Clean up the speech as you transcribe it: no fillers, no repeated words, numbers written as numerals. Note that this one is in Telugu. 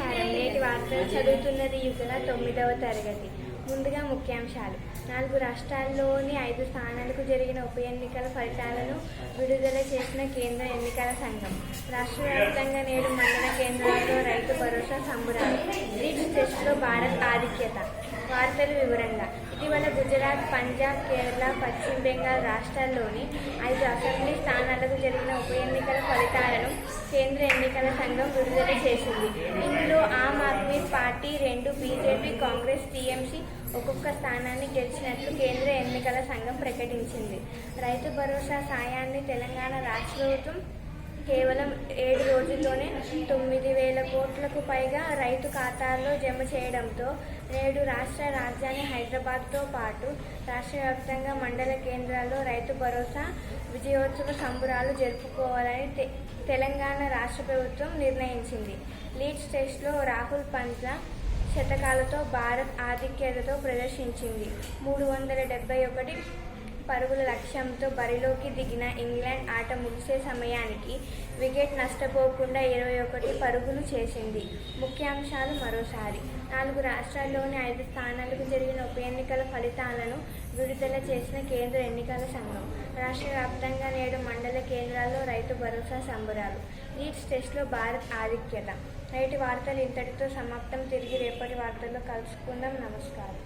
నమస్కారం. నేటి వార్తలు చదువుతున్నది యుగల 9వ తరగతి. ముందుగా ముఖ్యాంశాలు. 4 రాష్ట్రాల్లోని 5 స్థానాలకు జరిగిన ఉప ఎన్నికల ఫలితాలను విడుదల చేసిన కేంద్ర ఎన్నికల సంఘం. రాష్ట్ర వ్యాప్తంగా నేడు మండల కేంద్రాల్లో రైతు భరోసా సంబురాలు. లీడ్స్ టెస్టులో భారత్ ఆధిక్యత. వార్తలు వివరంగా. ఇటీవల గుజరాత్, పంజాబ్, కేరళ, పశ్చిమ బెంగాల్ రాష్ట్రాల్లోని 5 అసెంబ్లీ స్థానాలకు జరిగిన ఉప ఎన్నికల ఫలితాలను కేంద్ర ఎన్నికల సంఘం విడుదల చేసింది. ఇందులో Aam Aadmi party 2, BJP, Congress, TMC ఒక్కొక్క స్థానాన్ని గెలిచినట్లు కేంద్ర ఎన్నికల సంఘం ప్రకటించింది. రైతు భరోసా సాయాన్ని తెలంగాణ రాష్ట్ర ప్రభుత్వం కేవలం 7 రోజుల్లోనే 9,000 కోట్లకు పైగా రైతు ఖాతాల్లో జమ చేయడంతో నేడు రాష్ట్ర రాజధాని హైదరాబాద్తో పాటు రాష్ట్ర వ్యాప్తంగా మండల కేంద్రాల్లో రైతు భరోసా విజయోత్సవ సంబురాలు జరుపుకోవాలని తెలంగాణ రాష్ట్ర ప్రభుత్వం నిర్ణయించింది. లీడ్స్ టెస్ట్లో రాహుల్ పంత్ల శతకాలతో భారత్ ఆధిక్యతతో ప్రదర్శించింది. 371 పరుగుల లక్ష్యంతో బరిలోకి దిగిన ఇంగ్లాండ్ ఆట ముగిసే సమయానికి వికెట్ నష్టపోకుండా 21 పరుగులు చేసింది. ముఖ్యాంశాలు మరోసారి. 4 రాష్ట్రాల్లోని 5 స్థానాలకు జరిగిన ఉప ఎన్నికల ఫలితాలను విడుదల చేసిన కేంద్ర ఎన్నికల సంఘం. రాష్ట్ర వ్యాప్తంగా నేడు మండల కేంద్రాల్లో రైతు భరోసా సంబరాలు. లీడ్స్ టెస్ట్లో భారత్ ఆధిక్యత. నేటి వార్తలు ఇంతటితో సమాప్తం. తిరిగి రేపటి వార్తల్లో కలుసుకుందాం. నమస్కారం.